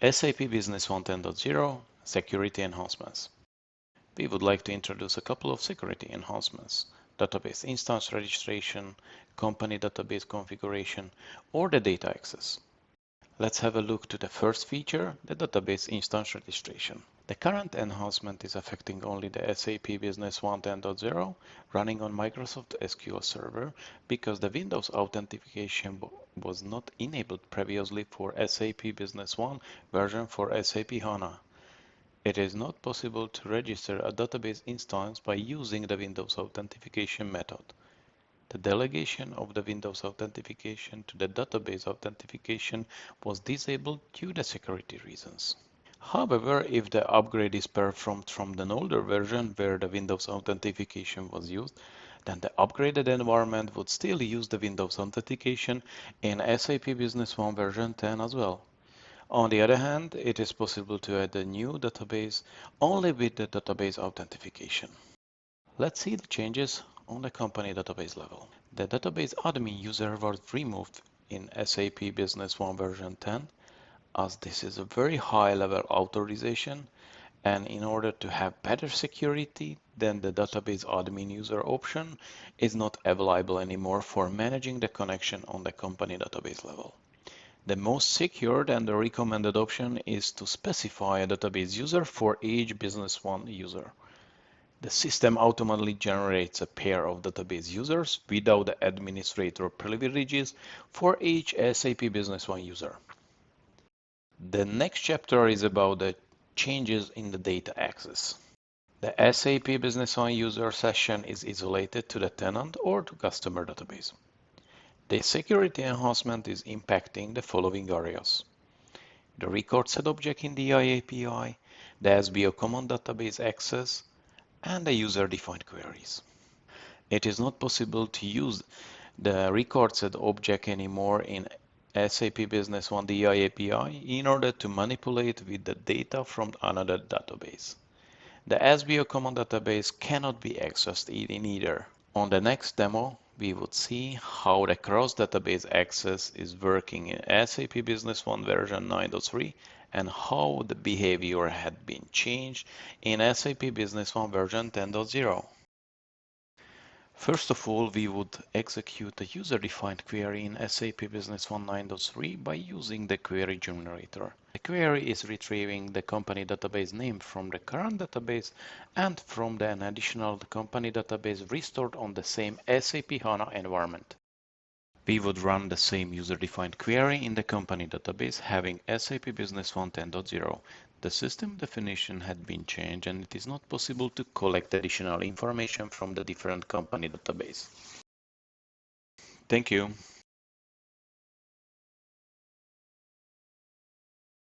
SAP Business One 10.0 Security Enhancements. We would like to introduce a couple of security enhancements: database instance registration, company database configuration, or the data access. Let's have a look to the first feature, the database instance registration. The current enhancement is affecting only the SAP Business One 10.0 running on Microsoft SQL Server because the Windows authentication was not enabled previously for SAP Business One version for SAP HANA. It is not possible to register a database instance by using the Windows authentication method. The delegation of the Windows authentication to the database authentication was disabled due to security reasons. However, if the upgrade is performed from an older version where the Windows authentication was used, then the upgraded environment would still use the Windows authentication in SAP Business One version 10 as well. On the other hand, it is possible to add a new database only with the database authentication. Let's see the changes on the company database level. The database admin user was removed in SAP Business One version 10, as this is a very high level authorization, and in order to have better security, then the database admin user option is not available anymore for managing the connection on the company database level. The most secured and the recommended option is to specify a database user for each Business One user. The system automatically generates a pair of database users without the administrator privileges for each SAP Business One user. The next chapter is about the changes in the data access. The SAP Business One user session is isolated to the tenant or to customer database. The security enhancement is impacting the following areas: the record set object in the API, the SBO common database access, and the user-defined queries. It is not possible to use the record set object anymore in SAP Business One DI API in order to manipulate with the data from another database. The SBO common database cannot be accessed in either. On the next demo, we would see how the cross-database access is working in SAP Business One version 9.3 and how the behavior had been changed in SAP Business One version 10.0. First of all, we would execute a user-defined query in SAP Business One 9.3 by using the query generator. The query is retrieving the company database name from the current database and from an additional company database restored on the same SAP HANA environment. We would run the same user-defined query in the company database having SAP Business One 10.0. The system definition had been changed and it is not possible to collect additional information from the different company database. Thank you.